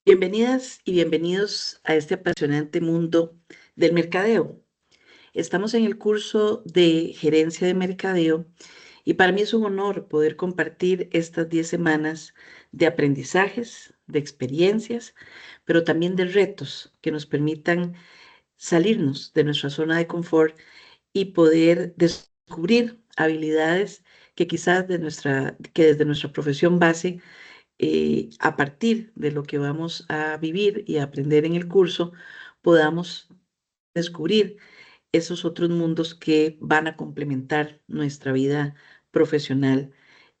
Bienvenidas y bienvenidos a este apasionante mundo del mercadeo. Estamos en el curso de gerencia de mercadeo y para mí es un honor poder compartir estas 10 semanas de aprendizajes, de experiencias, pero también de retos que nos permitan salirnos de nuestra zona de confort y poder descubrir habilidades que quizás desde nuestra profesión base a partir de lo que vamos a vivir y aprender en el curso, podamos descubrir esos otros mundos que van a complementar nuestra vida profesional,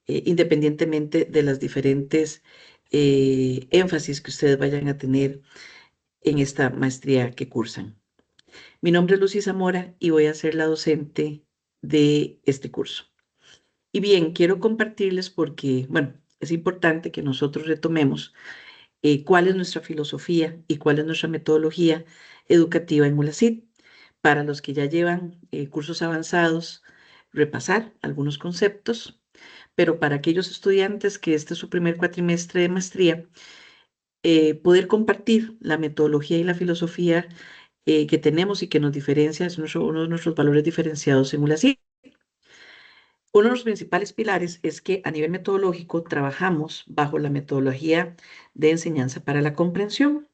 independientemente de las diferentes énfasis que ustedes vayan a tener en esta maestría que cursan. Mi nombre es Lucy Zamora y voy a ser la docente de este curso. Y bien, quiero compartirles porque, bueno, es importante que nosotros retomemos cuál es nuestra filosofía y cuál es nuestra metodología educativa en ULACID. Para los que ya llevan cursos avanzados, repasar algunos conceptos, pero para aquellos estudiantes que este es su primer cuatrimestre de maestría, poder compartir la metodología y la filosofía que tenemos y que nos diferencia, es uno de nuestros valores diferenciados en ULACID. Uno de los principales pilares es que a nivel metodológico trabajamos bajo la metodología de enseñanza para la comprensión,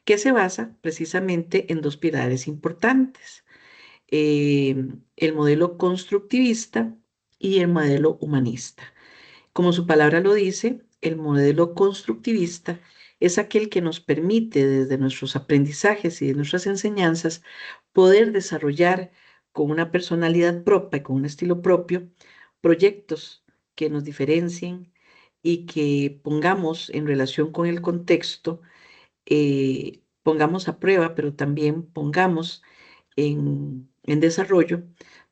que se basa precisamente en dos pilares importantes, el modelo constructivista y el modelo humanista. Como su palabra lo dice, el modelo constructivista es aquel que nos permite desde nuestros aprendizajes y de nuestras enseñanzas poder desarrollar con una personalidad propia y con un estilo propio proyectos que nos diferencien y que pongamos en relación con el contexto, pongamos a prueba, pero también pongamos en desarrollo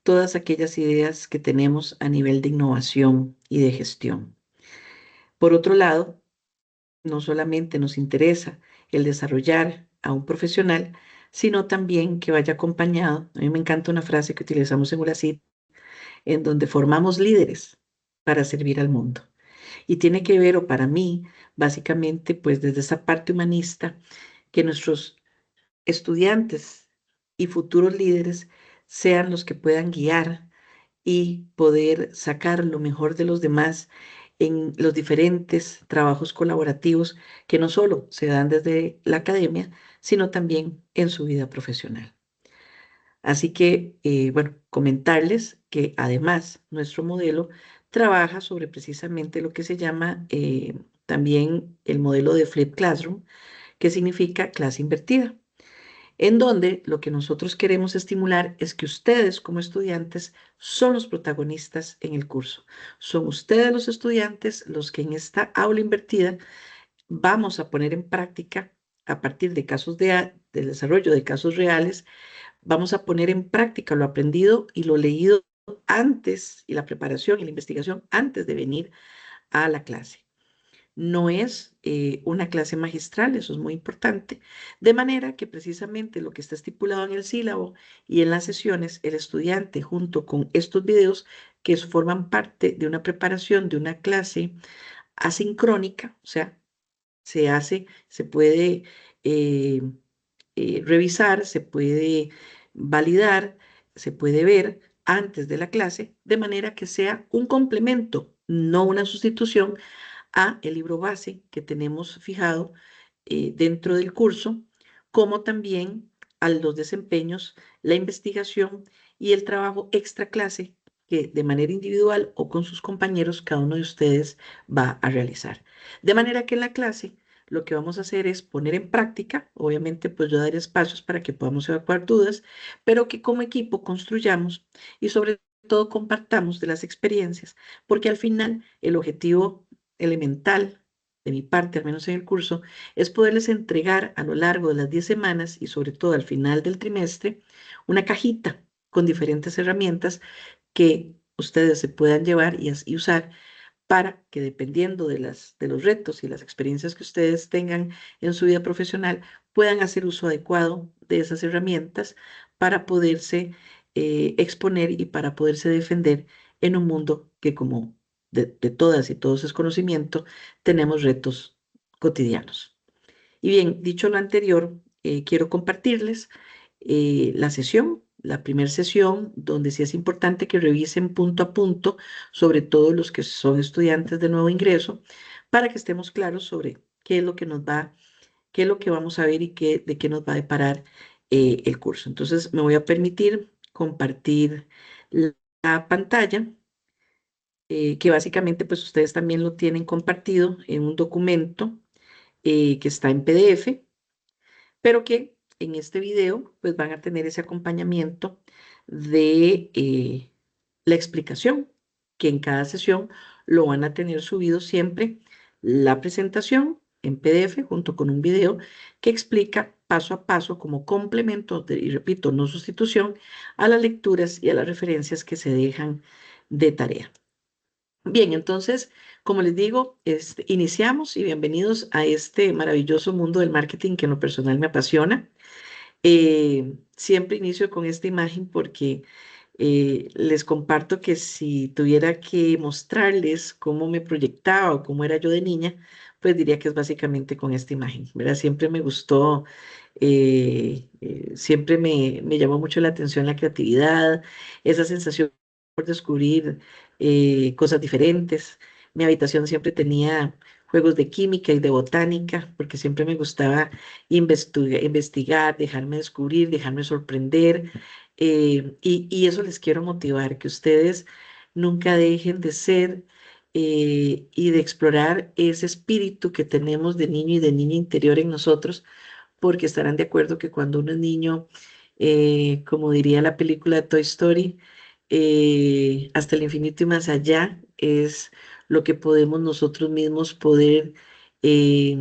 todas aquellas ideas que tenemos a nivel de innovación y de gestión. Por otro lado, no solamente nos interesa el desarrollar a un profesional, sino también que vaya acompañado. A mí me encanta una frase que utilizamos en ULACID, en donde formamos líderes para servir al mundo. Y tiene que ver, o para mí, básicamente, pues desde esa parte humanista, que nuestros estudiantes y futuros líderes sean los que puedan guiar y poder sacar lo mejor de los demás en los diferentes trabajos colaborativos que no solo se dan desde la academia, sino también en su vida profesional. Así que, bueno, comentarles que además nuestro modelo trabaja sobre precisamente lo que se llama también el modelo de Flipped Classroom, que significa clase invertida, en donde lo que nosotros queremos estimular es que ustedes como estudiantes son los protagonistas en el curso. Son ustedes los estudiantes los que en esta aula invertida vamos a poner en práctica a partir de casos del desarrollo de casos reales, vamos a poner en práctica lo aprendido y lo leído antes y la preparación y la investigación antes de venir a la clase. No es una clase magistral, eso es muy importante, de manera que precisamente lo que está estipulado en el sílabo y en las sesiones, el estudiante junto con estos videos que forman parte de una preparación de una clase asincrónica, o sea, se puede eh, revisar, se puede validar, se puede ver antes de la clase, de manera que sea un complemento, no una sustitución a el libro base que tenemos fijado dentro del curso, como también a los desempeños, la investigación y el trabajo extra clase que de manera individual o con sus compañeros cada uno de ustedes va a realizar. De manera que en la clase lo que vamos a hacer es poner en práctica, obviamente pues yo daré espacios para que podamos evacuar dudas, pero que como equipo construyamos y sobre todo compartamos de las experiencias, porque al final el objetivo elemental de mi parte, al menos en el curso, es poderles entregar a lo largo de las 10 semanas y sobre todo al final del trimestre una cajita con diferentes herramientas que ustedes se puedan llevar y usar para que dependiendo de los retos y las experiencias que ustedes tengan en su vida profesional, puedan hacer uso adecuado de esas herramientas para poderse exponer y para poderse defender en un mundo que como de todas y todos es conocimiento, tenemos retos cotidianos. Y bien, dicho lo anterior, quiero compartirles la sesión, la primera sesión, donde sí es importante que revisen punto a punto, sobre todo los que son estudiantes de nuevo ingreso, para que estemos claros sobre qué es lo que nos va, qué es lo que vamos a ver y de qué nos va a deparar el curso. Entonces, me voy a permitir compartir la pantalla, que básicamente pues ustedes también lo tienen compartido en un documento que está en PDF, pero que en este video pues van a tener ese acompañamiento de la explicación, que en cada sesión lo van a tener subido siempre la presentación en PDF junto con un video que explica paso a paso como complemento, y repito, no sustitución, a las lecturas y a las referencias que se dejan de tarea. Bien, entonces, como les digo, iniciamos y bienvenidos a este maravilloso mundo del marketing que en lo personal me apasiona. Siempre inicio con esta imagen porque les comparto que si tuviera que mostrarles cómo me proyectaba o cómo era yo de niña, pues diría que es básicamente con esta imagen, ¿verdad? Siempre me gustó, siempre me llamó mucho la atención la creatividad, esa sensación por descubrir cosas diferentes. Mi habitación siempre tenía juegos de química y de botánica, porque siempre me gustaba investigar, dejarme descubrir, dejarme sorprender. Y eso les quiero motivar, que ustedes nunca dejen de ser y de explorar ese espíritu que tenemos de niño y de niña interior en nosotros, porque estarán de acuerdo que cuando uno es niño, como diría la película de Toy Story, hasta el infinito y más allá es lo que podemos nosotros mismos poder eh,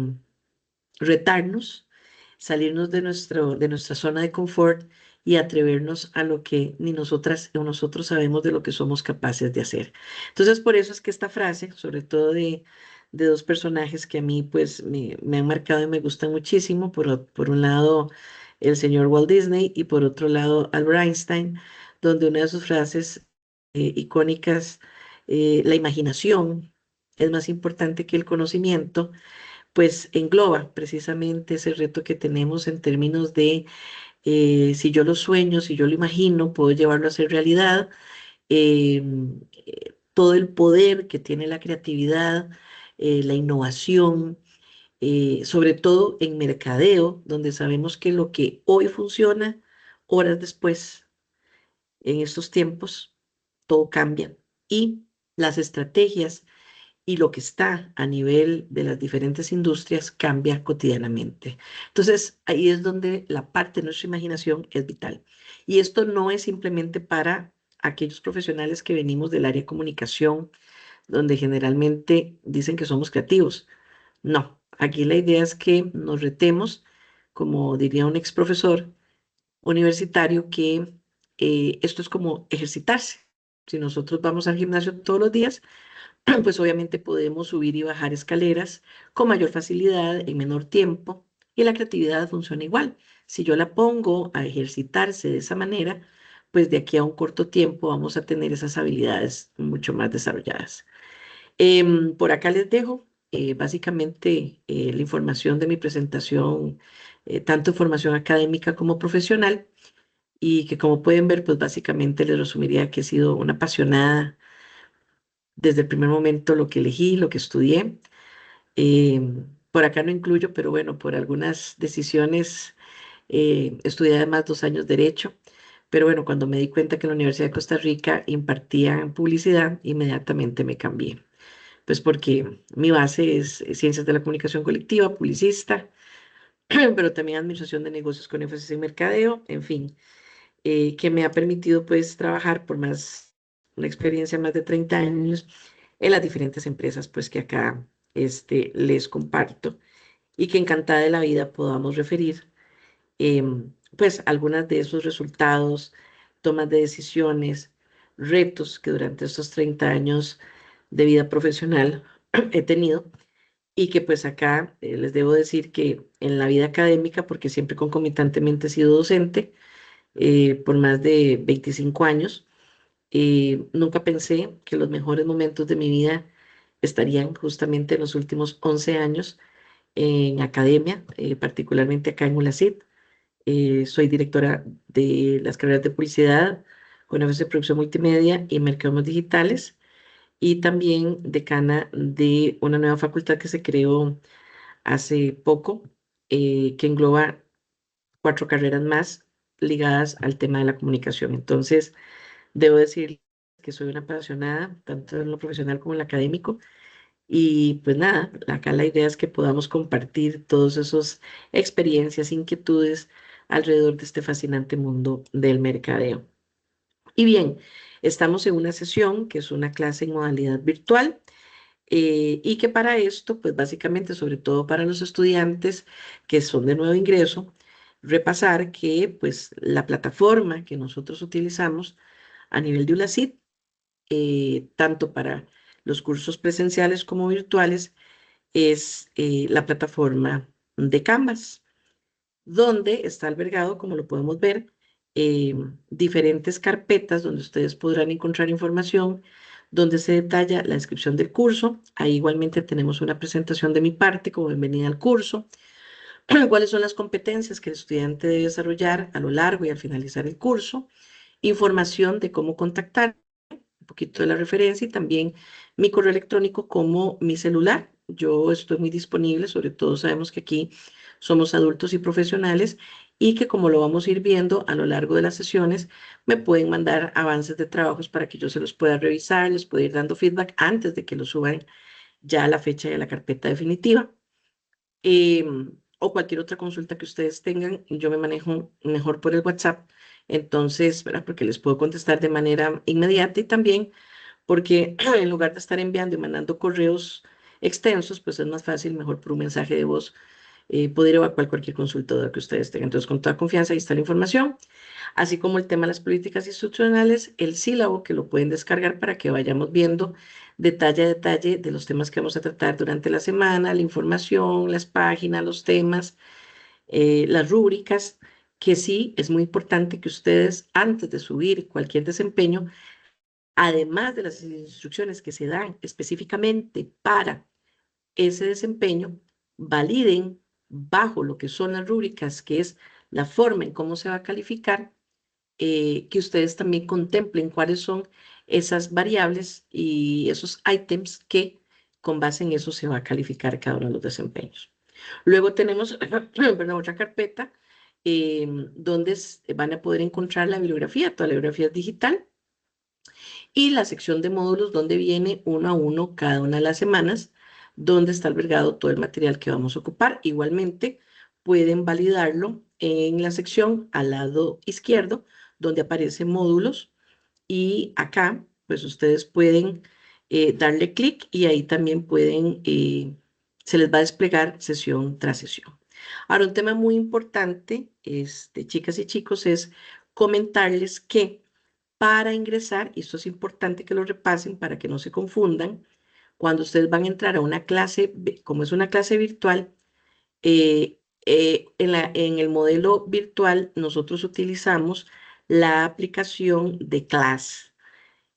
retarnos, salirnos de nuestra zona de confort y atrevernos a lo que ni nosotras o nosotros sabemos de lo que somos capaces de hacer. Entonces, por eso es que esta frase, sobre todo de dos personajes que a mí pues me han marcado y me gustan muchísimo, por un lado el señor Walt Disney y por otro lado Albert Einstein, donde una de sus frases icónicas, la imaginación es más importante que el conocimiento, pues engloba precisamente ese reto que tenemos en términos de si yo lo sueño, si yo lo imagino, puedo llevarlo a ser realidad. Todo el poder que tiene la creatividad, la innovación, sobre todo en mercadeo, donde sabemos que lo que hoy funciona, horas después, en estos tiempos, todo cambia y las estrategias y lo que está a nivel de las diferentes industrias cambia cotidianamente. Entonces, ahí es donde la parte de nuestra imaginación es vital. Y esto no es simplemente para aquellos profesionales que venimos del área de comunicación, donde generalmente dicen que somos creativos. No, aquí la idea es que nos retemos, como diría un ex profesor universitario, que esto es como ejercitarse. Si nosotros vamos al gimnasio todos los días, pues obviamente podemos subir y bajar escaleras con mayor facilidad, en menor tiempo, y la creatividad funciona igual. Si yo la pongo a ejercitarse de esa manera, pues de aquí a un corto tiempo vamos a tener esas habilidades mucho más desarrolladas. Por acá les dejo básicamente la información de mi presentación, tanto información académica como profesional, y que como pueden ver, pues básicamente les resumiría que he sido una apasionada desde el primer momento lo que elegí, lo que estudié. Por acá no incluyo, pero bueno, por algunas decisiones estudié además 2 años derecho. Pero bueno, cuando me di cuenta que en la Universidad de Costa Rica impartían publicidad, inmediatamente me cambié. Pues porque mi base es ciencias de la comunicación colectiva, publicista, pero también administración de negocios con énfasis en mercadeo, en fin, que me ha permitido pues trabajar por una experiencia de más de 30 años en las diferentes empresas pues que acá les comparto, y que encantada de la vida podamos referir pues algunas de esos resultados, tomas de decisiones, retos que durante estos 30 años de vida profesional he tenido, y que pues acá les debo decir que en la vida académica, porque siempre concomitantemente he sido docente por más de 25 años, nunca pensé que los mejores momentos de mi vida estarían justamente en los últimos 11 años, en academia, particularmente acá en ULACIT. Soy directora de las carreras de publicidad, con énfasis en producción multimedia y mercados digitales, y también decana de una nueva facultad que se creó hace poco, que engloba 4 carreras más ligadas al tema de la comunicación. Entonces, debo decir que soy una apasionada, tanto en lo profesional como en lo académico. Y pues nada, acá la idea es que podamos compartir todas esas experiencias, inquietudes alrededor de este fascinante mundo del mercadeo. Y bien, estamos en una sesión que es una clase en modalidad virtual, y que para esto, pues básicamente, sobre todo para los estudiantes que son de nuevo ingreso, repasar que pues la plataforma que nosotros utilizamos a nivel de ULACIT, tanto para los cursos presenciales como virtuales, es la plataforma de Canvas, donde está albergado, como lo podemos ver, eh, diferentes carpetas donde ustedes podrán encontrar información, donde se detalla la descripción del curso. Ahí igualmente tenemos una presentación de mi parte como bienvenida al curso, cuáles son las competencias que el estudiante debe desarrollar a lo largo y al finalizar el curso, información de cómo contactar, un poquito de la referencia, y también mi correo electrónico como mi celular. Yo estoy muy disponible, sobre todo sabemos que aquí somos adultos y profesionales, y que, como lo vamos a ir viendo a lo largo de las sesiones, me pueden mandar avances de trabajos para que yo se los pueda revisar, les pueda ir dando feedback antes de que lo suban ya a la fecha de la carpeta definitiva. O cualquier otra consulta que ustedes tengan, yo me manejo mejor por el WhatsApp, entonces, ¿verdad? Porque les puedo contestar de manera inmediata, y también porque en lugar de estar enviando y mandando correos extensos, pues es más fácil, mejor por un mensaje de voz, poder evacuar cualquier consulta que ustedes tengan. Entonces, con toda confianza, ahí está la información, así como el tema de las políticas institucionales, el sílabo, que lo pueden descargar para que vayamos viendo detalle a detalle de los temas que vamos a tratar durante la semana, la información, las páginas, los temas, las rúbricas, que sí es muy importante que ustedes, antes de subir cualquier desempeño, además de las instrucciones que se dan específicamente para ese desempeño, validen bajo lo que son las rúbricas, que es la forma en cómo se va a calificar, que ustedes también contemplen cuáles son esas variables y esos ítems que con base en eso se va a calificar cada uno de los desempeños. Luego tenemos perdón, otra carpeta, donde van a poder encontrar la bibliografía, toda la bibliografía es digital, y la sección de módulos, donde viene uno a uno cada una de las semanas, donde está albergado todo el material que vamos a ocupar. Igualmente, pueden validarlo en la sección al lado izquierdo, donde aparecen módulos, y acá, pues ustedes pueden darle clic, y ahí también pueden, se les va a desplegar sesión tras sesión. Ahora, un tema muy importante, chicas y chicos, es comentarles que para ingresar, y esto es importante que lo repasen para que no se confundan, cuando ustedes van a entrar a una clase, como es una clase virtual, en el modelo virtual nosotros utilizamos la aplicación de Class,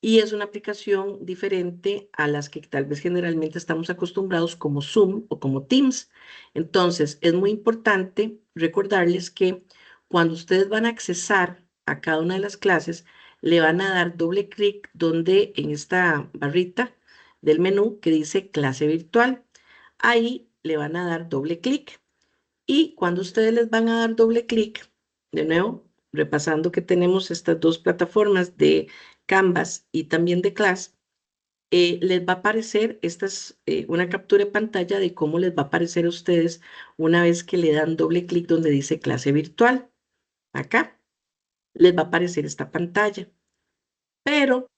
y es una aplicación diferente a las que tal vez generalmente estamos acostumbrados, como Zoom o como Teams. Entonces, es muy importante recordarles que cuando ustedes van a accesar a cada una de las clases, le van a dar doble clic donde en esta barrita del menú que dice clase virtual. Ahí le van a dar doble clic, y cuando ustedes les van a dar doble clic, de nuevo, repasando que tenemos estas dos plataformas de Canvas y también de Class, les va a aparecer una captura de pantalla de cómo les va a aparecer a ustedes una vez que le dan doble clic donde dice clase virtual. Acá les va a aparecer esta pantalla, pero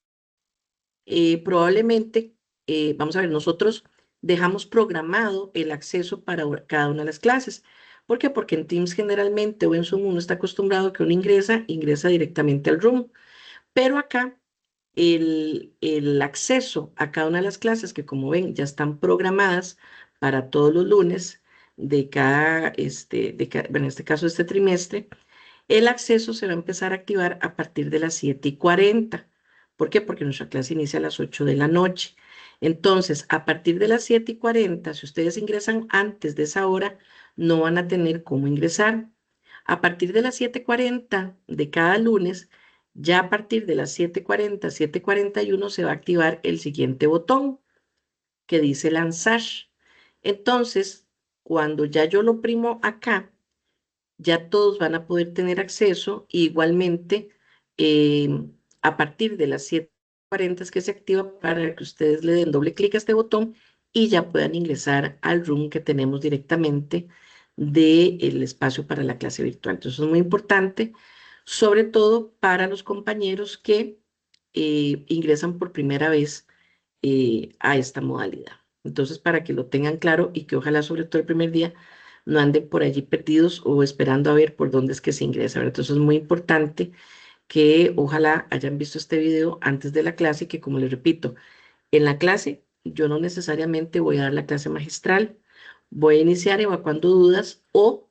probablemente, vamos a ver, nosotros dejamos programado el acceso para cada una de las clases. ¿Por qué? Porque en Teams generalmente, o en Zoom, uno está acostumbrado que uno ingresa directamente al room, pero acá el acceso a cada una de las clases, que como ven ya están programadas para todos los lunes de cada, bueno, en este caso este trimestre, el acceso se va a empezar a activar a partir de las 7:40. ¿Por qué? Porque nuestra clase inicia a las 8 de la noche. Entonces, a partir de las 7:40, si ustedes ingresan antes de esa hora, no van a tener cómo ingresar. A partir de las 7:40 de cada lunes, ya a partir de las 7:40, 7:41 se va a activar el siguiente botón que dice lanzar. Entonces, cuando ya yo lo primo acá, ya todos van a poder tener acceso. Y igualmente, eh, a partir de las 7:40 es que se activa para que ustedes le den doble clic a este botón y ya puedan ingresar al room que tenemos directamente del espacio para la clase virtual. Entonces es muy importante, sobre todo para los compañeros que ingresan por primera vez a esta modalidad. Entonces, para que lo tengan claro y que ojalá sobre todo el primer día no anden por allí perdidos o esperando a ver por dónde es que se ingresa, ¿verdad? Entonces es muy importante que ojalá hayan visto este video antes de la clase y que, como les repito, en la clase yo no necesariamente voy a dar la clase magistral, voy a iniciar evacuando dudas o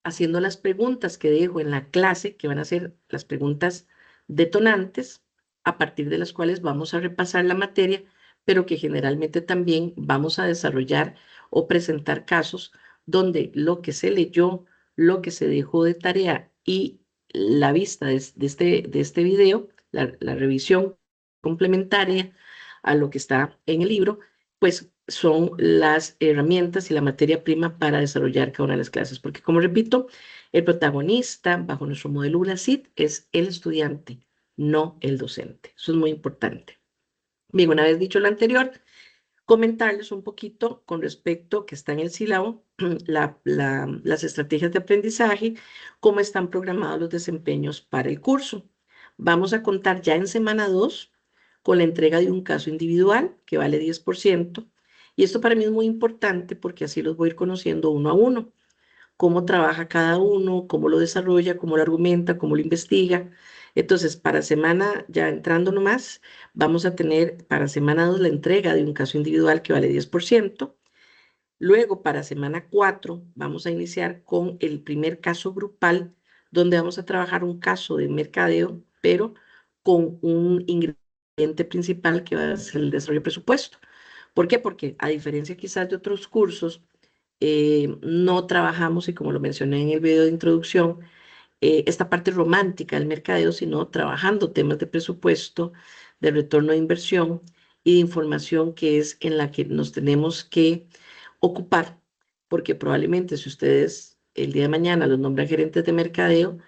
haciendo las preguntas que dejo en la clase, que van a ser las preguntas detonantes, a partir de las cuales vamos a repasar la materia, pero que generalmente también vamos a desarrollar o presentar casos donde lo que se leyó, lo que se dejó de tarea y la vista de este video, la revisión complementaria a lo que está en el libro, pues son las herramientas y la materia prima para desarrollar cada una de las clases. Porque, como repito, el protagonista bajo nuestro modelo ULACIT es el estudiante, no el docente. Eso es muy importante. Bien, una vez dicho lo anterior, comentarles un poquito con respecto que está en el sílabo, las estrategias de aprendizaje, cómo están programados los desempeños para el curso. Vamos a contar ya en semana 2 con la entrega de un caso individual que vale 10%. Y esto para mí es muy importante porque así los voy a ir conociendo uno a uno, cómo trabaja cada uno, cómo lo desarrolla, cómo lo argumenta, cómo lo investiga. Entonces, para semana, ya entrando nomás, vamos a tener para semana 2 la entrega de un caso individual que vale 10%. Luego, para semana 4, vamos a iniciar con el primer caso grupal, donde vamos a trabajar un caso de mercadeo, pero con un ingrediente principal que va a ser el desarrollo de presupuesto. ¿Por qué? Porque a diferencia quizás de otros cursos, no trabajamos, y como lo mencioné en el video de introducción, esta parte romántica del mercadeo, sino trabajando temas de presupuesto, de retorno de inversión y de información que es en la que nos tenemos que ocupar, porque probablemente si ustedes el día de mañana los nombran gerentes de mercadeo,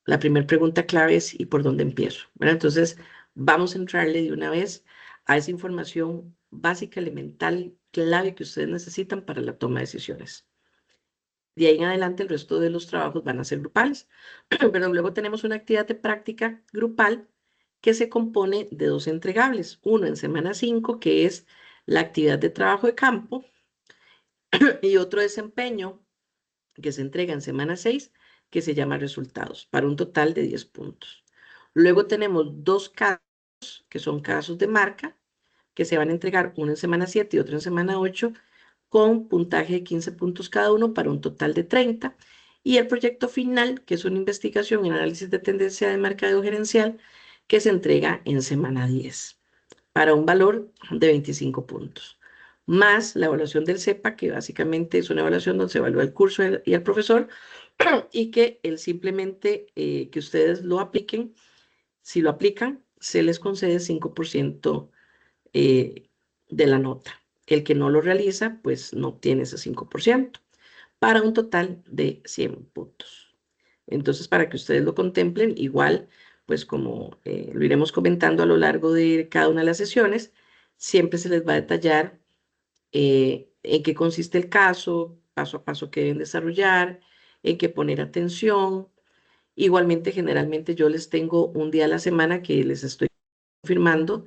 la primera pregunta clave es ¿y por dónde empiezo? ¿Verdad? Entonces, vamos a entrarle de una vez a esa información básica, elemental, clave que ustedes necesitan para la toma de decisiones. De ahí en adelante, el resto de los trabajos van a ser grupales. Pero luego tenemos una actividad de práctica grupal que se compone de 2 entregables. Uno en semana 5, que es la actividad de trabajo de campo, y otro desempeño que se entrega en semana 6, que se llama resultados, para un total de 10 puntos. Luego tenemos 2 casos, que son casos de marca, que se van a entregar uno en semana 7 y otro en semana 8, con puntaje de 15 puntos cada uno para un total de 30. Y el proyecto final, que es una investigación y análisis de tendencia de mercadeo gerencial, que se entrega en semana 10 para un valor de 25 puntos. Más la evaluación del CEPA, que básicamente es una evaluación donde se evalúa el curso y el profesor, y que él simplemente que ustedes lo apliquen. Si lo aplican, se les concede 5% de la nota. El que no lo realiza, pues no obtiene ese 5%, para un total de 100 puntos. Entonces, para que ustedes lo contemplen, igual, pues como lo iremos comentando a lo largo de cada una de las sesiones, siempre se les va a detallar en qué consiste el caso, paso a paso que deben desarrollar, en qué poner atención. Igualmente, generalmente yo les tengo un día a la semana que les estoy confirmando,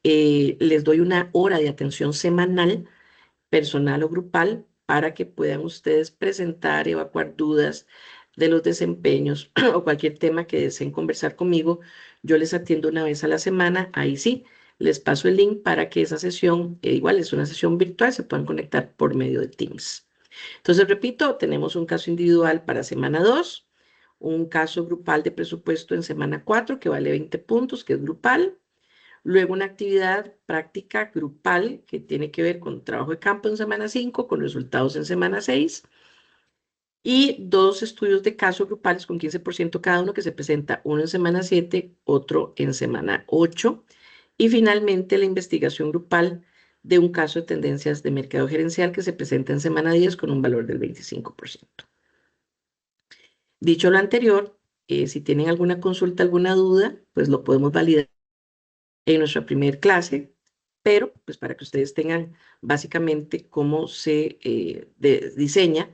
les doy una hora de atención semanal, personal o grupal, para que puedan ustedes presentar, evacuar dudas de los desempeños o cualquier tema que deseen conversar conmigo. Yo les atiendo una vez a la semana, ahí sí, les paso el link para que esa sesión, igual es una sesión virtual, se puedan conectar por medio de Teams. Entonces, repito, tenemos un caso individual para semana 2, un caso grupal de presupuesto en semana 4 que vale 20 puntos, que es grupal, Luego una actividad práctica grupal que tiene que ver con trabajo de campo en semana 5, con resultados en semana 6. Y dos estudios de caso grupales con 15% cada uno que se presenta, uno en semana 7, otro en semana 8. Y finalmente la investigación grupal de un caso de tendencias de mercado gerencial que se presenta en semana 10 con un valor del 25%. Dicho lo anterior, si tienen alguna consulta, alguna duda, pues lo podemos validar en nuestra primera clase, pero pues para que ustedes tengan básicamente cómo se diseña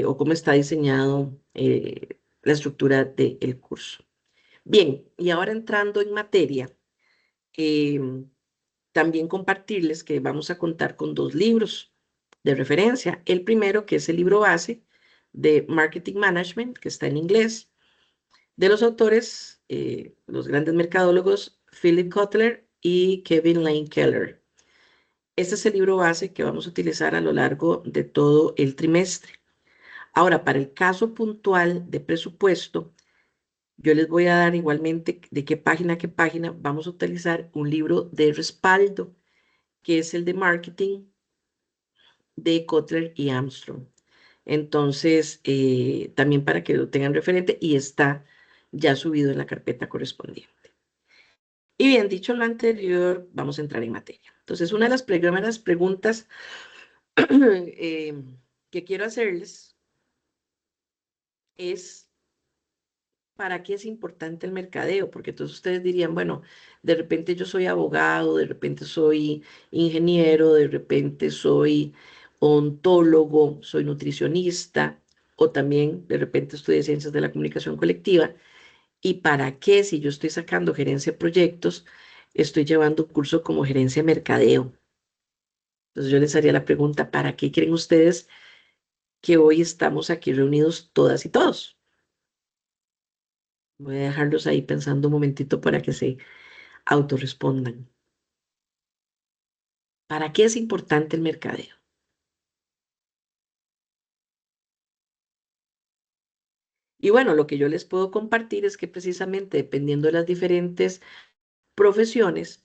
o cómo está diseñado la estructura del curso. Bien, y ahora entrando en materia, eh, también compartirles que vamos a contar con dos libros de referencia. El primero, que es el libro base de Marketing Management, que está en inglés, de los autores, los grandes mercadólogos Philip Kotler y Kevin Lane Keller. Este es el libro base que vamos a utilizar a lo largo de todo el trimestre. Ahora, para el caso puntual de presupuesto, yo les voy a dar igualmente de qué página a qué página vamos a utilizar un libro de respaldo, que es el de marketing de Kotler y Armstrong. Entonces, también para que lo tengan referente y está ya subido en la carpeta correspondiente. Y bien, dicho lo anterior, vamos a entrar en materia. Entonces, una de las primeras preguntas que quiero hacerles es, ¿para qué es importante el mercadeo? Porque entonces ustedes dirían, bueno, de repente yo soy abogado, de repente soy ingeniero, de repente soy ontólogo, soy nutricionista, o también de repente estudié ciencias de la comunicación colectiva. ¿Y para qué, si yo estoy sacando gerencia de proyectos, estoy llevando un curso como gerencia de mercadeo? Entonces yo les haría la pregunta, ¿para qué creen ustedes que hoy estamos aquí reunidos todas y todos? Voy a dejarlos ahí pensando un momentito para que se autorrespondan. ¿Para qué es importante el mercadeo? Y bueno, lo que yo les puedo compartir es que precisamente dependiendo de las diferentes profesiones,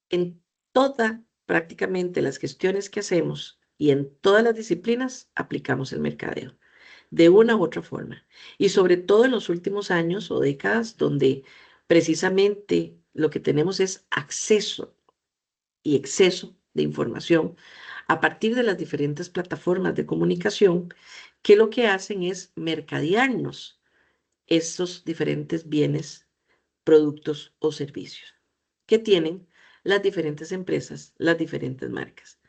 en toda, prácticamente las gestiones que hacemos y en todas las disciplinas aplicamos el mercadeo de una u otra forma. Y sobre todo en los últimos años o décadas donde precisamente lo que tenemos es acceso y exceso de información a partir de las diferentes plataformas de comunicación que lo que hacen es mercadearnos estos diferentes bienes, productos o servicios que tienen las diferentes empresas, las diferentes marcas.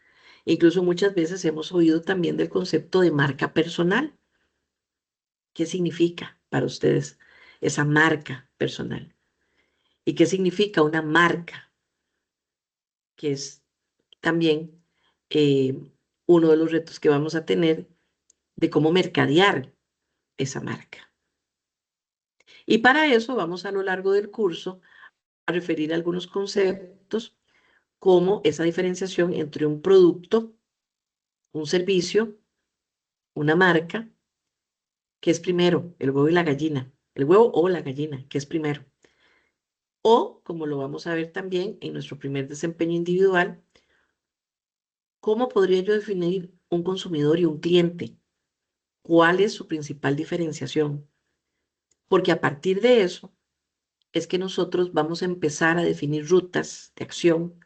Incluso muchas veces hemos oído también del concepto de marca personal. ¿Qué significa para ustedes esa marca personal? ¿Y qué significa una marca? Que es también eh, uno de los retos que vamos a tener de cómo mercadear esa marca. Y para eso vamos a lo largo del curso a referir algunos conceptos como esa diferenciación entre un producto, un servicio, una marca, que es primero, el huevo y la gallina, el huevo o la gallina, que es primero. O, como lo vamos a ver también en nuestro primer desempeño individual, ¿cómo podría yo definir un consumidor y un cliente? ¿Cuál es su principal diferenciación? Porque a partir de eso es que nosotros vamos a empezar a definir rutas de acción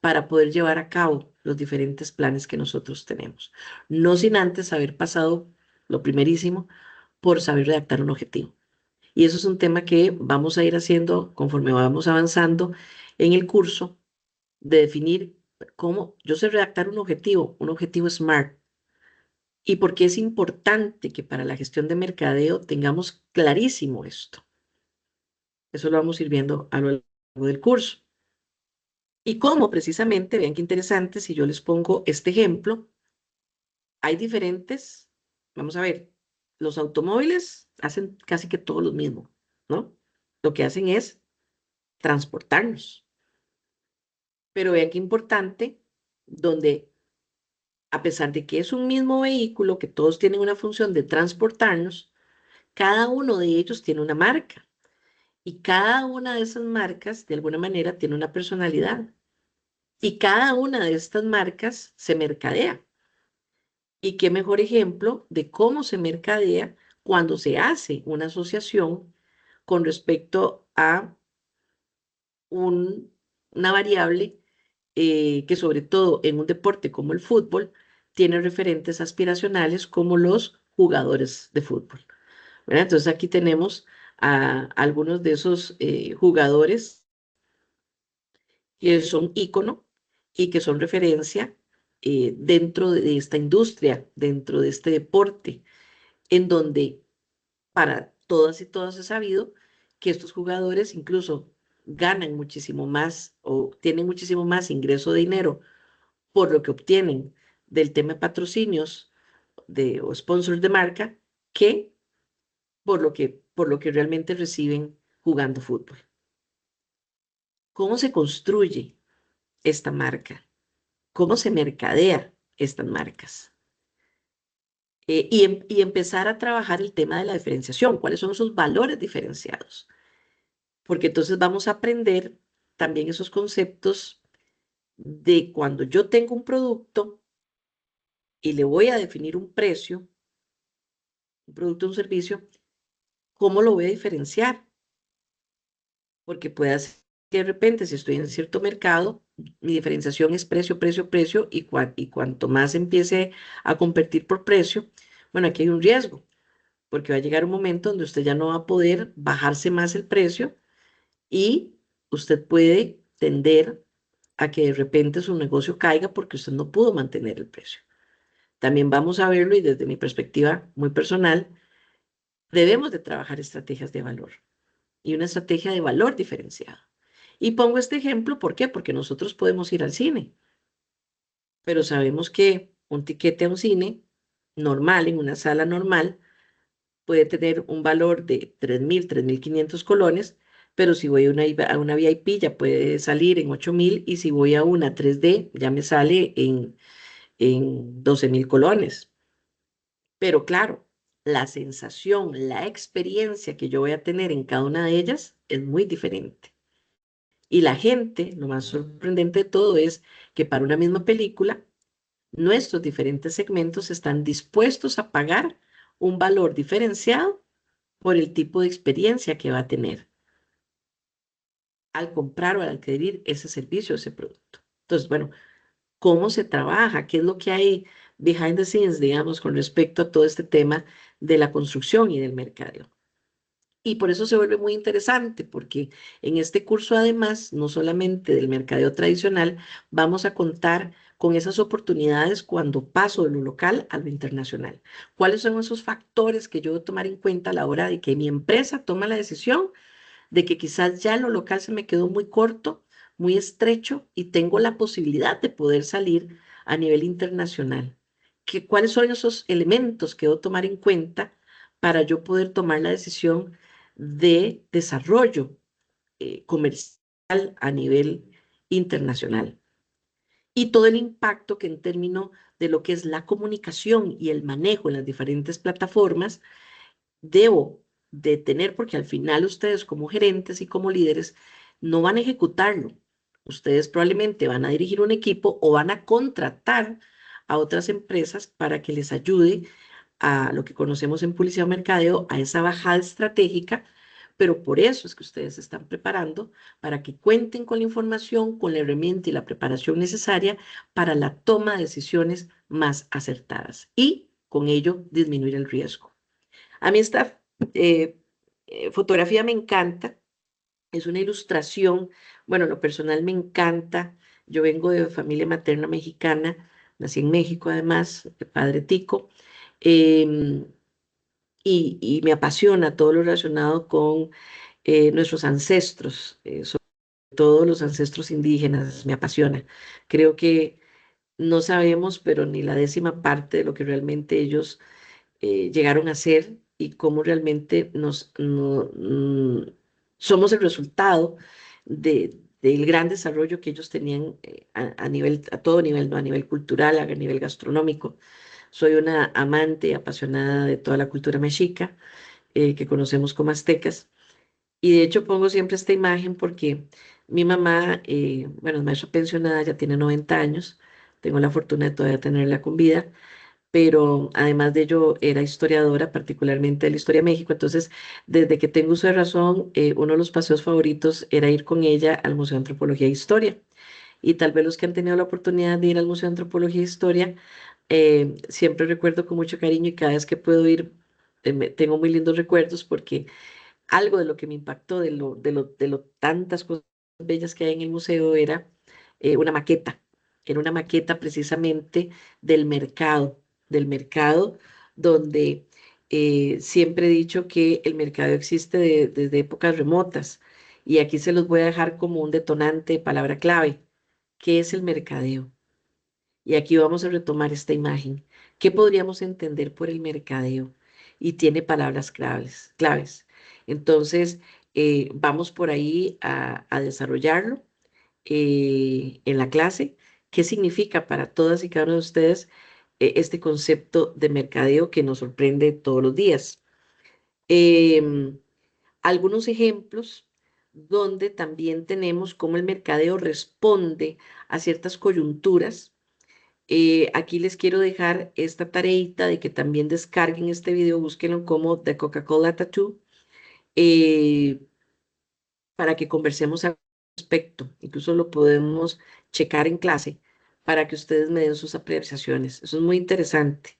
para poder llevar a cabo los diferentes planes que nosotros tenemos. No sin antes haber pasado lo primerísimo por saber redactar un objetivo. Y eso es un tema que vamos a ir haciendo conforme vamos avanzando en el curso, de definir cómo yo sé redactar un objetivo SMART, y por qué es importante que para la gestión de mercadeo tengamos clarísimo esto. Eso lo vamos a ir viendo a lo largo del curso. Y cómo precisamente, vean qué interesante, si yo les pongo este ejemplo, hay diferentes, vamos a ver, los automóviles hacen casi que todo lo mismo, ¿no? Lo que hacen es transportarnos. Pero vean qué importante, donde a pesar de que es un mismo vehículo, que todos tienen una función de transportarnos, cada uno de ellos tiene una marca. Y cada una de esas marcas, de alguna manera, tiene una personalidad. Y cada una de estas marcas se mercadea. Y qué mejor ejemplo de cómo se mercadea cuando se hace una asociación con respecto a un- una variable que sobre todo en un deporte como el fútbol tiene referentes aspiracionales como los jugadores de fútbol, ¿verdad? Entonces aquí tenemos a algunos de esos jugadores que son ícono y que son referencia dentro de esta industria, dentro de este deporte, en donde para todas y todos es sabido que estos jugadores incluso ganan muchísimo más o tienen muchísimo más ingreso de dinero por lo que obtienen del tema de patrocinios o sponsors de marca que por lo que realmente reciben jugando fútbol. ¿Cómo se construye esta marca? ¿Cómo se mercadea estas marcas? Y empezar a trabajar el tema de la diferenciación, cuáles son esos valores diferenciados, porque entonces vamos a aprender también esos conceptos de cuando yo tengo un producto y le voy a definir un producto o un servicio, ¿cómo lo voy a diferenciar? Porque puede ser que de repente, si estoy en cierto mercado, mi diferenciación es precio, precio, precio, y cuanto más empiece a competir por precio, bueno, aquí hay un riesgo, porque va a llegar un momento donde usted ya no va a poder bajarse más el precio y usted puede tender a que de repente su negocio caiga porque usted no pudo mantener el precio. También vamos a verlo y desde mi perspectiva muy personal, debemos de trabajar estrategias de valor y una estrategia de valor diferenciado. Y pongo este ejemplo, ¿por qué? Porque nosotros podemos ir al cine, pero sabemos que un tiquete a un cine normal, en una sala normal, puede tener un valor de 3.000, 3.500 colones, pero si voy a una VIP ya puede salir en 8.000 y si voy a una 3D ya me sale en 12.000 colones. Pero claro, la sensación, la experiencia que yo voy a tener en cada una de ellas es muy diferente. Y la gente, lo más sorprendente de todo es que para una misma película, nuestros diferentes segmentos están dispuestos a pagar un valor diferenciado por el tipo de experiencia que va a tener al comprar o al adquirir ese servicio o ese producto. Entonces, bueno, ¿cómo se trabaja? ¿Qué es lo que hay behind the scenes, digamos, con respecto a todo este tema de la construcción y del mercadeo? Y por eso se vuelve muy interesante, porque en este curso, además, no solamente del mercadeo tradicional, vamos a contar con esas oportunidades cuando paso de lo local a lo internacional. ¿Cuáles son esos factores que yo debo tomar en cuenta a la hora de que mi empresa toma la decisión de que quizás ya lo local se me quedó muy corto, muy estrecho y tengo la posibilidad de poder salir a nivel internacional? ¿Cuáles son esos elementos que debo tomar en cuenta para yo poder tomar la decisión de desarrollo comercial a nivel internacional? Y todo el impacto que en términos de lo que es la comunicación y el manejo en las diferentes plataformas debo de tener, porque al final ustedes como gerentes y como líderes no van a ejecutarlo. Ustedes probablemente van a dirigir un equipo o van a contratar a otras empresas para que les ayude a lo que conocemos en publicidad o mercadeo, a esa bajada estratégica, pero por eso es que ustedes se están preparando para que cuenten con la información, con la herramienta y la preparación necesaria para la toma de decisiones más acertadas y con ello disminuir el riesgo. A mí esta fotografía me encanta, es una ilustración, bueno, lo personal me encanta, yo vengo de familia materna mexicana, nací en México además, de padre tico, em, y me apasiona todo lo relacionado con nuestros ancestros, sobre todo los ancestros indígenas, me apasiona. Creo que no sabemos, pero ni la décima parte de lo que realmente ellos llegaron a ser y cómo realmente somos el resultado del gran desarrollo que ellos tenían a todo nivel, ¿no? A nivel cultural, a nivel gastronómico. Soy una amante apasionada de toda la cultura mexica que conocemos como aztecas. Y de hecho pongo siempre esta imagen porque mi mamá, bueno, es maestra pensionada, ya tiene 90 años, tengo la fortuna de todavía tenerla con vida, pero además de ello era historiadora, particularmente de la historia de México. Entonces, desde que tengo uso de razón, uno de los paseos favoritos era ir con ella al Museo de Antropología e Historia. Y tal vez los que han tenido la oportunidad de ir al Museo de Antropología e Historia, siempre recuerdo con mucho cariño y cada vez que puedo ir, tengo muy lindos recuerdos porque algo de lo que me impactó, de lo tantas cosas bellas que hay en el museo, era una maqueta. Era una maqueta precisamente del mercado donde siempre he dicho que el mercado existe desde épocas remotas. Y aquí se los voy a dejar como un detonante, palabra clave. ¿Qué es el mercadeo? Y aquí vamos a retomar esta imagen. ¿Qué podríamos entender por el mercadeo? Y tiene palabras claves. Entonces, vamos por ahí a desarrollarlo en la clase. ¿Qué significa para todas y cada uno de ustedes este concepto de mercadeo que nos sorprende todos los días? Em, Algunos ejemplos donde también tenemos cómo el mercadeo responde a ciertas coyunturas. Aquí les quiero dejar esta tareita de que también descarguen este video, búsquenlo como The Coca-Cola Tattoo, eh, para que conversemos al respecto. Incluso lo podemos checar en clase para que ustedes me den sus apreciaciones. Eso es muy interesante.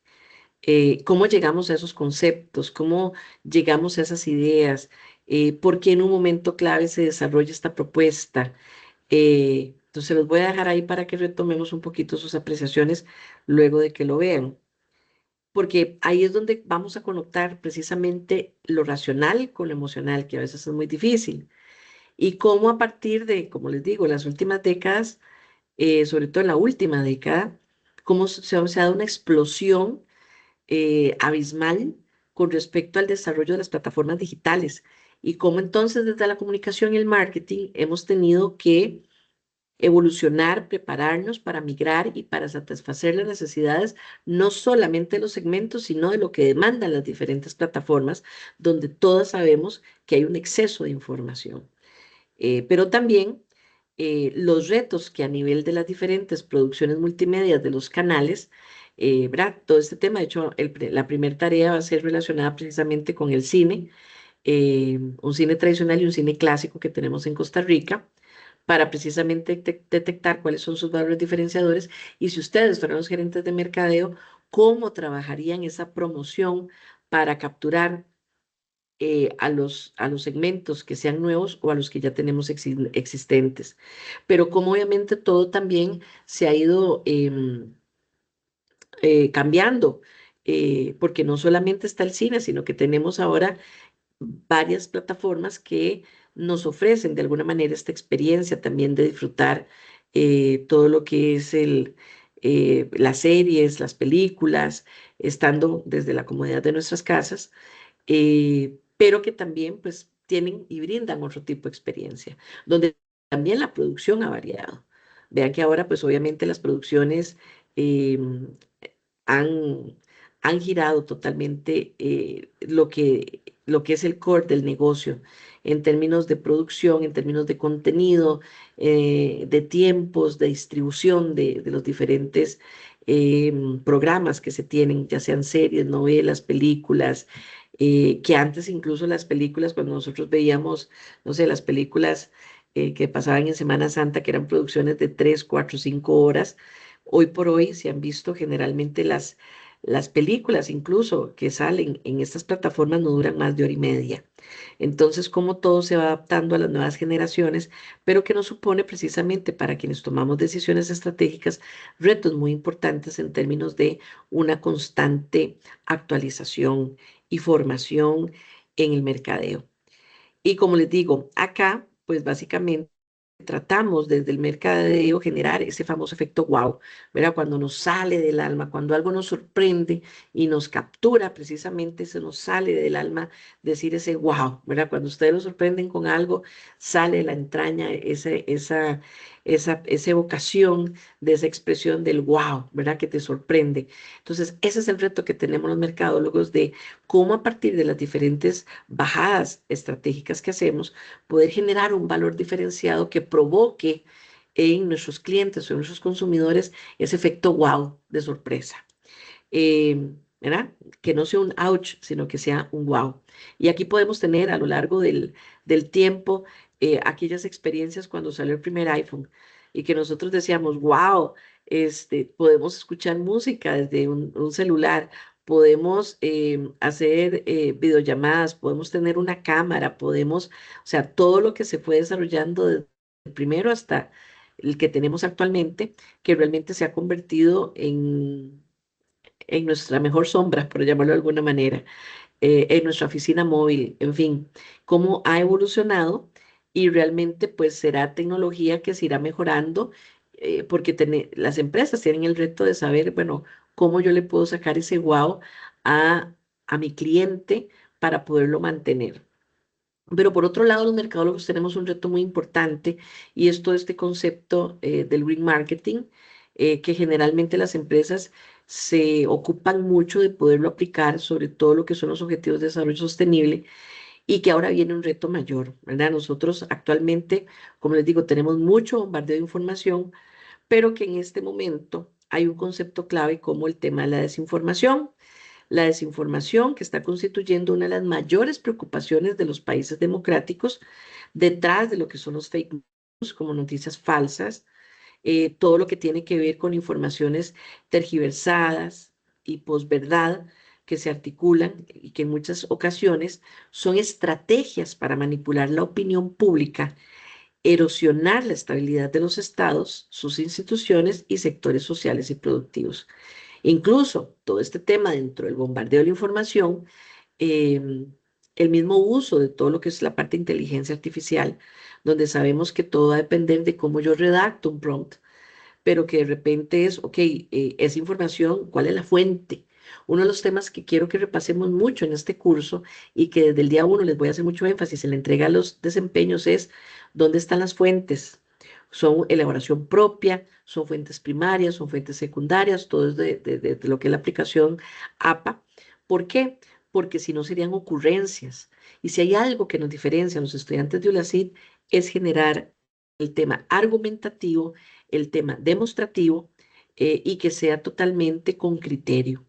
¿Cómo llegamos a esos conceptos? ¿Cómo llegamos a esas ideas? ¿Por qué en un momento clave se desarrolla esta propuesta? Entonces los voy a dejar ahí para que retomemos un poquito sus apreciaciones luego de que lo vean, porque ahí es donde vamos a conectar precisamente lo racional con lo emocional, que a veces es muy difícil, y cómo a partir de, como les digo, las últimas décadas, sobre todo en la última década, cómo se ha dado una explosión abismal con respecto al desarrollo de las plataformas digitales y cómo entonces desde la comunicación y el marketing hemos tenido que evolucionar, prepararnos para migrar y para satisfacer las necesidades no solamente de los segmentos, sino de lo que demandan las diferentes plataformas, donde todas sabemos que hay un exceso de información. Pero también los retos que a nivel de las diferentes producciones multimedia de los canales, ¿verdad? Todo este tema, de hecho, la primera tarea va a ser relacionada precisamente con el cine, un cine tradicional y un cine clásico que tenemos en Costa Rica para precisamente detectar cuáles son sus valores diferenciadores y si ustedes fueran los gerentes de mercadeo, cómo trabajarían esa promoción para capturar a los segmentos que sean nuevos o a los que ya tenemos existentes. Pero como obviamente todo también se ha ido cambiando, porque no solamente está el cine, sino que tenemos ahora varias plataformas que nos ofrecen de alguna manera esta experiencia también de disfrutar todo lo que es las series, las películas, estando desde la comodidad de nuestras casas, pero que también pues tienen y brindan otro tipo de experiencia, donde también la producción ha variado. Vean que ahora pues obviamente las producciones em, han, han girado totalmente lo que es el core del negocio en términos de producción, en términos de contenido, de tiempos, de distribución de los diferentes programas que se tienen, ya sean series, novelas, películas, que antes incluso las películas, cuando nosotros veíamos, no sé, las películas que pasaban en Semana Santa, que eran producciones de 3, 4, 5 horas. Hoy por hoy se han visto generalmente las películas incluso que salen en estas plataformas no duran más de hora y media. Entonces, como todo se va adaptando a las nuevas generaciones, pero que nos supone precisamente para quienes tomamos decisiones estratégicas retos muy importantes en términos de una constante actualización y formación en el mercadeo. Y como les digo, acá, pues básicamente tratamos desde el mercadeo generar ese famoso efecto wow, ¿verdad? Cuando nos sale del alma, cuando algo nos sorprende y nos captura, precisamente se nos sale del alma decir ese wow, ¿verdad? Cuando ustedes lo sorprenden con algo, sale de la entraña esa evocación de esa expresión del wow, ¿verdad? Que te sorprende. Entonces, ese es el reto que tenemos los mercadólogos de cómo a partir de las diferentes bajadas estratégicas que hacemos, poder generar un valor diferenciado que provoque en nuestros clientes o en nuestros consumidores ese efecto wow de sorpresa. ¿Verdad? Que no sea un ouch, sino que sea un wow. Y aquí podemos tener a lo largo del tiempo aquellas experiencias cuando salió el primer iPhone y que nosotros decíamos, wow, podemos escuchar música desde un celular, podemos hacer videollamadas, podemos tener una cámara, podemos, o sea, todo lo que se fue desarrollando desde el primero hasta el que tenemos actualmente, que realmente se ha convertido en nuestra mejor sombra, por llamarlo de alguna manera, en nuestra oficina móvil, en fin, cómo ha evolucionado y realmente pues será tecnología que se irá mejorando porque las empresas tienen el reto de saber, bueno, cómo yo le puedo sacar ese wow a, a mi cliente para poderlo mantener. Pero por otro lado, los mercadólogos tenemos un reto muy importante y es todo este concepto del green marketing, que generalmente las empresas se ocupan mucho de poderlo aplicar sobre todo lo que son los objetivos de desarrollo sostenible y que ahora viene un reto mayor, ¿verdad? Nosotros actualmente, como les digo, tenemos mucho bombardeo de información, pero que en este momento hay un concepto clave como el tema de la desinformación que está constituyendo una de las mayores preocupaciones de los países democráticos detrás de lo que son los fake news, como noticias falsas, todo lo que tiene que ver con informaciones tergiversadas y posverdad que se articulan y que en muchas ocasiones son estrategias para manipular la opinión pública, erosionar la estabilidad de los estados, sus instituciones y sectores sociales y productivos. Incluso todo este tema dentro del bombardeo de la información, el mismo uso de todo lo que es la parte de inteligencia artificial, donde sabemos que todo va a depender de cómo yo redacto un prompt, pero que de repente es, ok, esa información, ¿cuál es la fuente? Uno de los temas que quiero que repasemos mucho en este curso y que desde el día uno les voy a hacer mucho énfasis en la entrega de los desempeños es dónde están las fuentes. Son elaboración propia, son fuentes primarias, son fuentes secundarias, todo es de lo que es la aplicación APA. ¿Por qué? Porque si no serían ocurrencias. Y si hay algo que nos diferencia a los estudiantes de ULACID es generar el tema argumentativo, el tema demostrativo y que sea totalmente con criterio,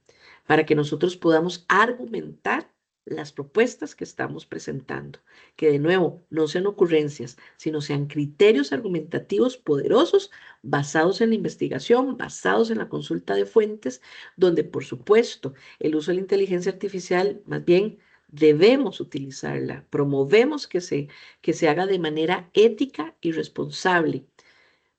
para que nosotros podamos argumentar las propuestas que estamos presentando, que de nuevo no sean ocurrencias, sino sean criterios argumentativos poderosos basados en la investigación, basados en la consulta de fuentes, donde por supuesto el uso de la inteligencia artificial más bien debemos utilizarla, promovemos que se haga de manera ética y responsable,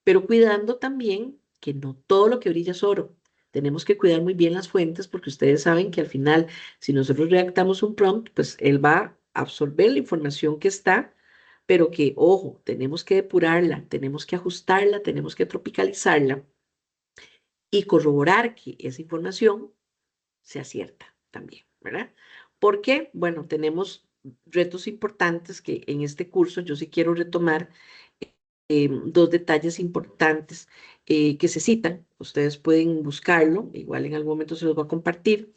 pero cuidando también que no todo lo que brilla es oro. Tenemos que cuidar muy bien las fuentes porque ustedes saben que al final, si nosotros redactamos un prompt, pues él va a absorber la información que está, pero que, ojo, tenemos que depurarla, tenemos que ajustarla, tenemos que tropicalizarla y corroborar que esa información sea cierta también, ¿verdad? Porque, bueno, tenemos retos importantes que en este curso yo sí quiero retomar dos detalles importantes que se citan. Ustedes pueden buscarlo, igual en algún momento se los voy a compartir.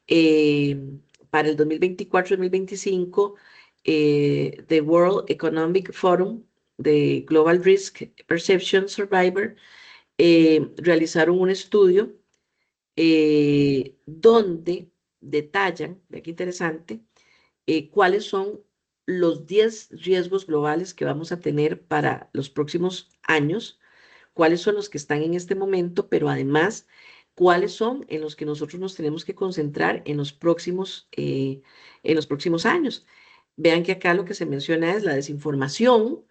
Eh, para el 2024-2025, The World Economic Forum de Global Risk Perception Survivor realizaron un estudio donde detallan, vea qué interesante, cuáles son los 10 riesgos globales que vamos a tener para los próximos años, cuáles son los que están en este momento, pero además cuáles son en los que nosotros nos tenemos que concentrar en los próximos años. Vean que acá lo que se menciona es la desinformación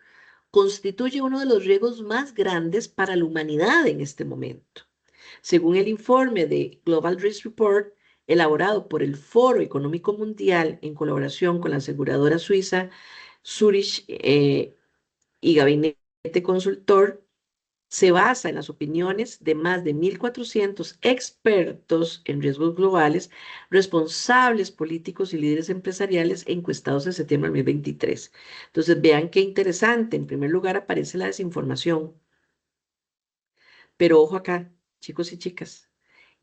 constituye uno de los riesgos más grandes para la humanidad en este momento. Según el informe de Global Risk Report, elaborado por el Foro Económico Mundial en colaboración con la aseguradora suiza Zurich y Gabinete Consultor, se basa en las opiniones de más de 1.400 expertos en riesgos globales, responsables políticos y líderes empresariales encuestados en septiembre de 2023. Entonces, vean qué interesante. En primer lugar, aparece la desinformación. Pero ojo acá, chicos y chicas.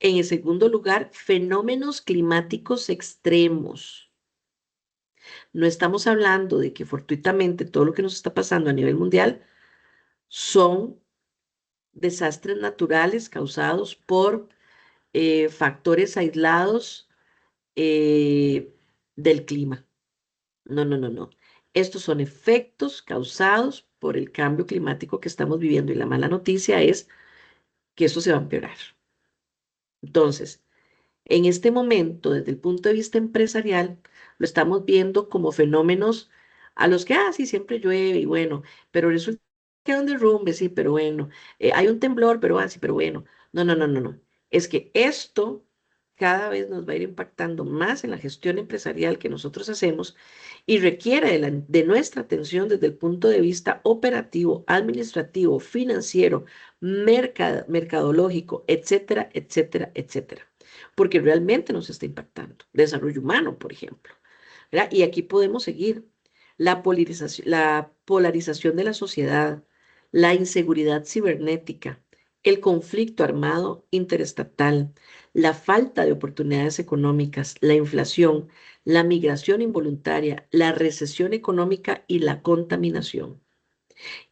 En el segundo lugar, fenómenos climáticos extremos. No estamos hablando de que fortuitamente todo lo que nos está pasando a nivel mundial son desastres naturales causados por factores aislados del clima. No, no, no, no. Estos son efectos causados por el cambio climático que estamos viviendo y la mala noticia es que esto se va a empeorar. Entonces, en este momento, desde el punto de vista empresarial, lo estamos viendo como fenómenos a los que, sí, siempre llueve y bueno, pero resulta que hay un derrumbe, sí, pero bueno, hay un temblor, pero sí, pero bueno. No, no, no, no, no. Es que esto cada vez nos va a ir impactando más en la gestión empresarial que nosotros hacemos y requiere de nuestra atención desde el punto de vista operativo, administrativo, financiero, mercadológico, etcétera, etcétera, etcétera, porque realmente nos está impactando. Desarrollo humano, por ejemplo, ¿verdad? Y aquí podemos seguir la polarización de la sociedad, la inseguridad cibernética, el conflicto armado interestatal, la falta de oportunidades económicas, la inflación, la migración involuntaria, la recesión económica y la contaminación.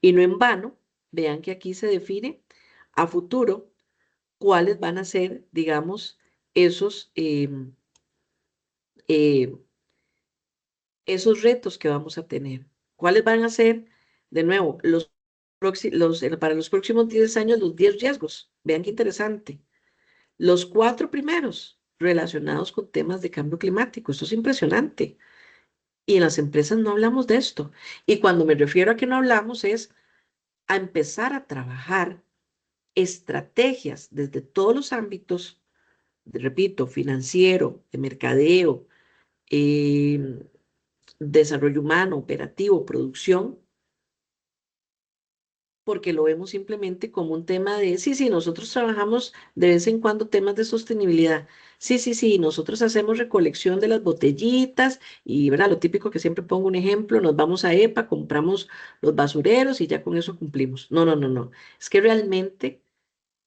Y no en vano, vean que aquí se define a futuro cuáles van a ser, digamos, esos, eh, esos retos que vamos a tener. ¿Cuáles van a ser, de nuevo, para los próximos 10 años, los 10 riesgos? Vean qué interesante. Los 4 primeros relacionados con temas de cambio climático. Esto es impresionante. Y en las empresas no hablamos de esto. Y cuando me refiero a que no hablamos es a empezar a trabajar estrategias desde todos los ámbitos, repito, financiero, de mercadeo, eh, desarrollo humano, operativo, producción, porque lo vemos simplemente como un tema de, sí, sí, nosotros trabajamos de vez en cuando temas de sostenibilidad. Sí, sí, sí, nosotros hacemos recolección de las botellitas y, ¿verdad? Lo típico que siempre pongo un ejemplo, nos vamos a EPA, compramos los basureros y ya con eso cumplimos. No, no, no, no. Es que realmente,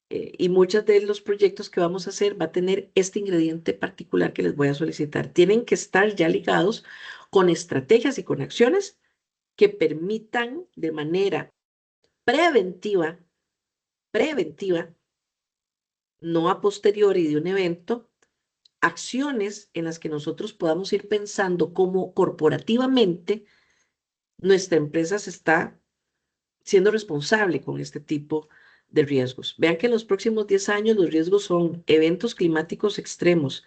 y muchos de los proyectos que vamos a hacer va a tener este ingrediente particular que les voy a solicitar. Tienen que estar ya ligados con estrategias y con acciones que permitan de manera preventiva, preventiva, no a posteriori de un evento, acciones en las que nosotros podamos ir pensando cómo corporativamente nuestra empresa se está siendo responsable con este tipo de riesgos. Vean que en los próximos 10 años los riesgos son eventos climáticos extremos,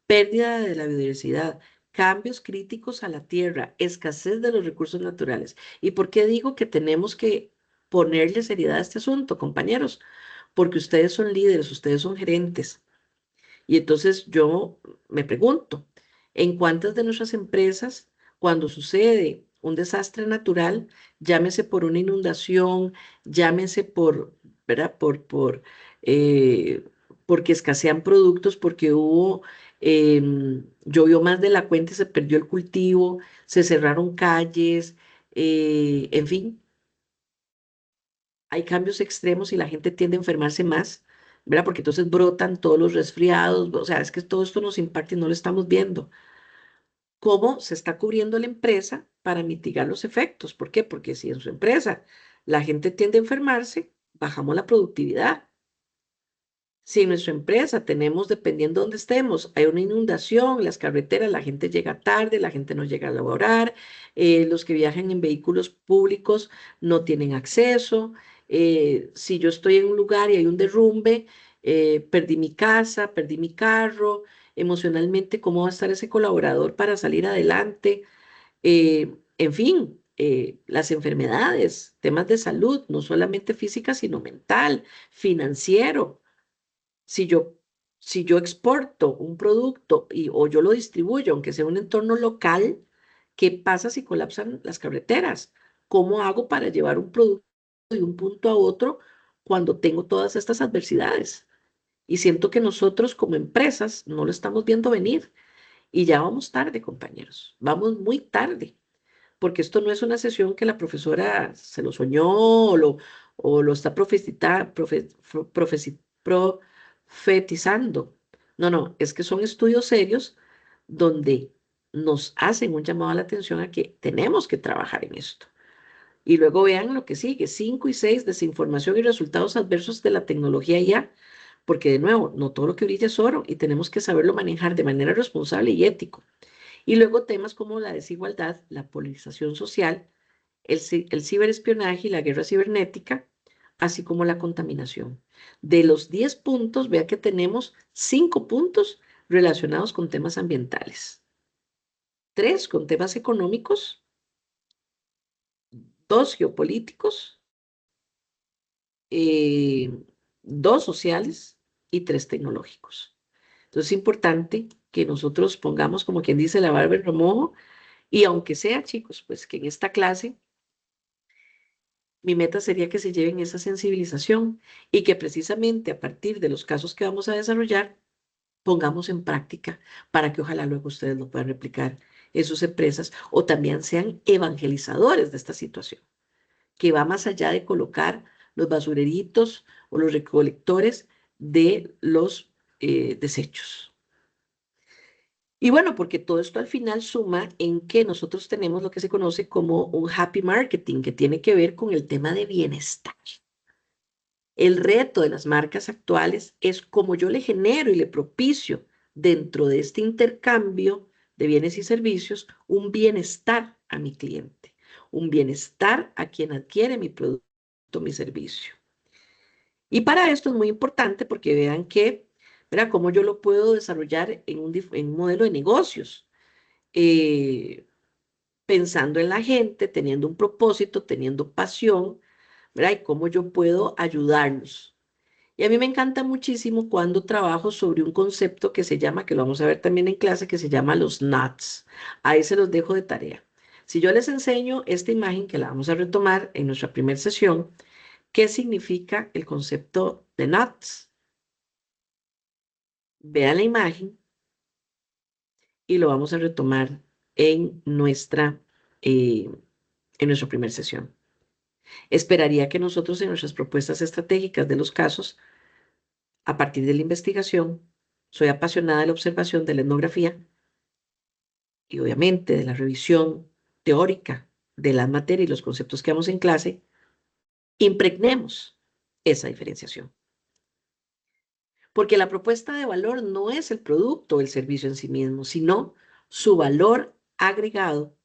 pérdida de la biodiversidad, cambios críticos a la tierra, escasez de los recursos naturales. ¿Y por qué digo que tenemos que ponerle seriedad a este asunto, compañeros? Porque ustedes son líderes, ustedes son gerentes. Y entonces yo me pregunto, ¿en cuántas de nuestras empresas, cuando sucede un desastre natural, llámese por una inundación, llámese por, ¿verdad? Eh, porque escasean productos, porque llovió más de la cuenta y se perdió el cultivo, se cerraron calles, en fin, hay cambios extremos y la gente tiende a enfermarse más, ¿verdad? Porque entonces brotan todos los resfriados, o sea, es que todo esto nos impacta y no lo estamos viendo. ¿Cómo se está cubriendo la empresa para mitigar los efectos? ¿Por qué? Porque si en su empresa la gente tiende a enfermarse, bajamos la productividad. Si en nuestra empresa tenemos, dependiendo de dónde estemos, hay una inundación, las carreteras, la gente llega tarde, la gente no llega a laborar, los que viajan en vehículos públicos no tienen acceso. Si yo estoy en un lugar y hay un derrumbe, perdí mi casa, perdí mi carro, emocionalmente, ¿cómo va a estar ese colaborador para salir adelante? En fin, las enfermedades, temas de salud, no solamente física, sino mental, financiero. Si yo, si yo exporto un producto o yo lo distribuyo, aunque sea un entorno local, ¿qué pasa si colapsan las carreteras? ¿Cómo hago para llevar un producto de un punto a otro cuando tengo todas estas adversidades? Y siento que nosotros como empresas no lo estamos viendo venir y ya vamos tarde, compañeros. Vamos muy tarde porque esto no es una sesión que la profesora se lo soñó o lo está profetizando. No, no, es que son estudios serios donde nos hacen un llamado a la atención a que tenemos que trabajar en esto. Y luego vean lo que sigue, 5 y 6, desinformación y resultados adversos de la tecnología ya, porque de nuevo, no todo lo que brilla es oro y tenemos que saberlo manejar de manera responsable y ético. Y luego temas como la desigualdad, la polarización social, el ciberespionaje y la guerra cibernética, así como la contaminación. De los 10 puntos, vea que tenemos 5 puntos relacionados con temas ambientales, 3 con temas económicos, 2 geopolíticos, eh, 2 sociales y 3 tecnológicos. Entonces es importante que nosotros pongamos, como quien dice, la barba en remojo, y aunque sea, chicos, pues que en esta clase mi meta sería que se lleven esa sensibilización y que precisamente a partir de los casos que vamos a desarrollar, pongamos en práctica para que ojalá luego ustedes lo puedan replicar en sus empresas o también sean evangelizadores de esta situación, que va más allá de colocar los basureritos o los recolectores de los desechos. Y bueno, porque todo esto al final suma en que nosotros tenemos lo que se conoce como un happy marketing, que tiene que ver con el tema de bienestar. El reto de las marcas actuales es cómo yo le genero y le propicio dentro de este intercambio de bienes y servicios un bienestar a mi cliente, un bienestar a quien adquiere mi producto, mi servicio. Y para esto es muy importante porque vean que, ¿verdad? Cómo yo lo puedo desarrollar en un modelo de negocios, eh, pensando en la gente, teniendo un propósito, teniendo pasión, ¿verdad? Y cómo yo puedo ayudarlos. Y a mí me encanta muchísimo cuando trabajo sobre un concepto que se llama, que lo vamos a ver también en clase, que se llama los NOTs. Ahí se los dejo de tarea. Si yo les enseño esta imagen, que la vamos a retomar en nuestra primera sesión, ¿qué significa el concepto de NOTs? Vean la imagen y lo vamos a retomar en eh, en nuestra primera sesión. Esperaría que nosotros en nuestras propuestas estratégicas de los casos, a partir de la investigación, soy apasionada de la observación de la etnografía y obviamente de la revisión teórica de la materia y los conceptos que damos en clase, impregnemos esa diferenciación. Porque la propuesta de valor no es el producto o el servicio en sí mismo, sino su valor agregado,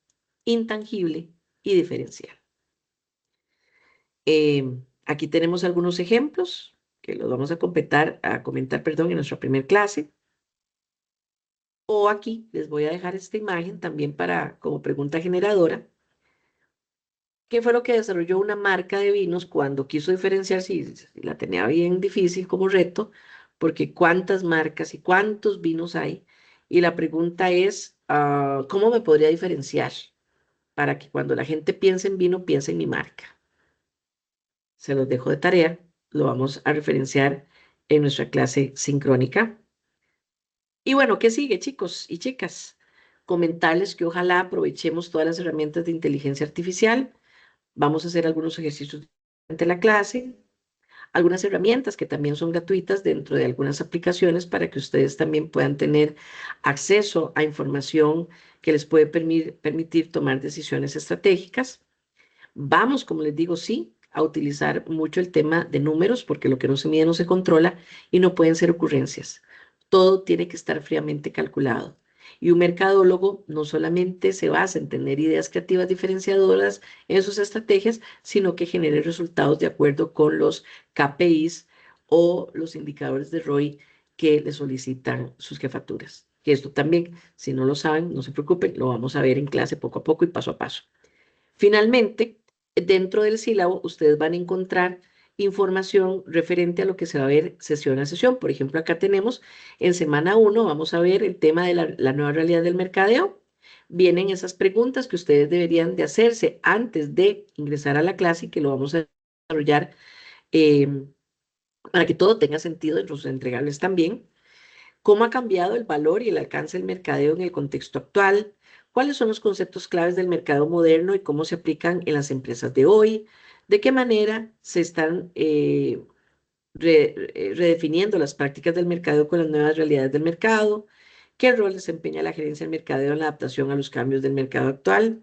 intangible y diferencial. Aquí tenemos algunos ejemplos que los vamos a comentar, perdón, en nuestra primera clase. O aquí les voy a dejar esta imagen también como pregunta generadora. ¿Qué fue lo que desarrolló una marca de vinos cuando quiso diferenciar si la tenía bien difícil como reto? Porque cuántas marcas y cuántos vinos hay. Y la pregunta es, ¿cómo me podría diferenciar para que cuando la gente piense en vino, piense en mi marca? Se los dejo de tarea, lo vamos a referenciar en nuestra clase sincrónica. Y bueno, ¿qué sigue, chicos y chicas? Comentarles que ojalá aprovechemos todas las herramientas de inteligencia artificial. Vamos a hacer algunos ejercicios durante la clase, algunas herramientas que también son gratuitas dentro de algunas aplicaciones para que ustedes también puedan tener acceso a información que les puede permitir tomar decisiones estratégicas. Vamos, como les digo, sí, a utilizar mucho el tema de números, porque lo que no se mide no se controla y no pueden ser ocurrencias. Todo tiene que estar fríamente calculado. Y un mercadólogo no solamente se basa en tener ideas creativas diferenciadoras en sus estrategias, sino que genere resultados de acuerdo con los KPIs o los indicadores de ROI que le solicitan sus jefaturas. Que esto también, si no lo saben, no se preocupen, lo vamos a ver en clase poco a poco y paso a paso. Finalmente, dentro del sílabo, ustedes van a encontrar información referente a lo que se va a ver sesión a sesión. Por ejemplo, acá tenemos en semana 1, vamos a ver el tema de la nueva realidad del mercadeo. Vienen esas preguntas que ustedes deberían de hacerse antes de ingresar a la clase y que lo vamos a desarrollar para que todo tenga sentido en los entregables también. ¿Cómo ha cambiado el valor y el alcance del mercadeo en el contexto actual? ¿Cuáles son los conceptos claves del mercado moderno y cómo se aplican en las empresas de hoy? de qué manera se están redefiniendo las prácticas del mercado con las nuevas realidades del mercado, qué rol desempeña la gerencia del mercadeo en la adaptación a los cambios del mercado actual.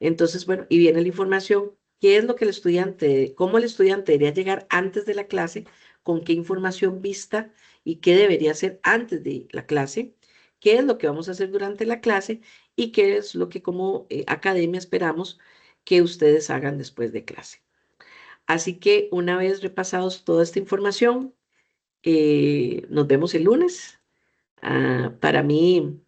Entonces, bueno, y viene la información, qué es lo que el estudiante, cómo el estudiante debería llegar antes de la clase, con qué información vista y qué debería hacer antes de la clase, qué es lo que vamos a hacer durante la clase y qué es lo que como academia esperamos que ustedes hagan después de clase. Así que una vez repasados toda esta información, nos vemos el lunes. Para mí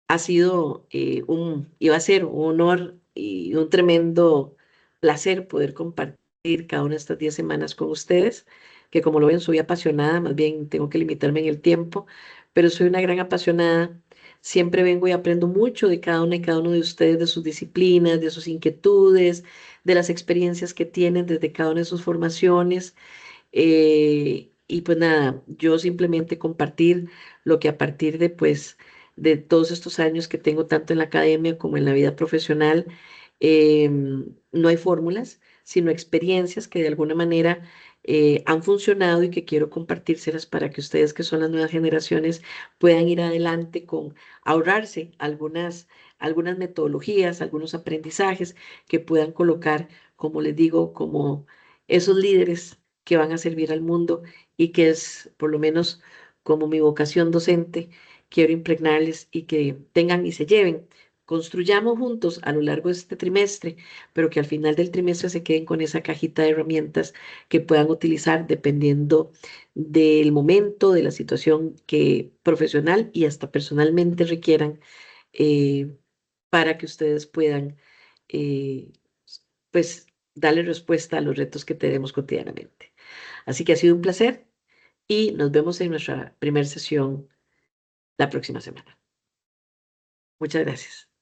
ha sido iba a ser un honor y un tremendo placer poder compartir cada una de estas 10 semanas con ustedes, que como lo ven soy apasionada, más bien tengo que limitarme en el tiempo, pero soy una gran apasionada. Siempre vengo y aprendo mucho de cada una y cada uno de ustedes, de sus disciplinas, de sus inquietudes, de las experiencias que tienen desde cada una de sus formaciones. Y pues nada, yo simplemente compartir lo que a partir de pues de todos estos años que tengo tanto en la academia como en la vida profesional, no hay fórmulas, sino experiencias que de alguna manera han funcionado y que quiero compartírselas para que ustedes que son las nuevas generaciones puedan ir adelante con ahorrarse algunas metodologías, algunos aprendizajes que puedan colocar, como les digo, como esos líderes que van a servir al mundo y que es por lo menos como mi vocación docente, quiero impregnarles y que tengan y se lleven. Construyamos juntos a lo largo de este trimestre, pero que al final del trimestre se queden con esa cajita de herramientas que puedan utilizar dependiendo del momento, de la situación que profesional y hasta personalmente requieran, eh, para que ustedes puedan eh, pues darle respuesta a los retos que tenemos cotidianamente. Así que ha sido un placer y nos vemos en nuestra primera sesión la próxima semana. Muchas gracias.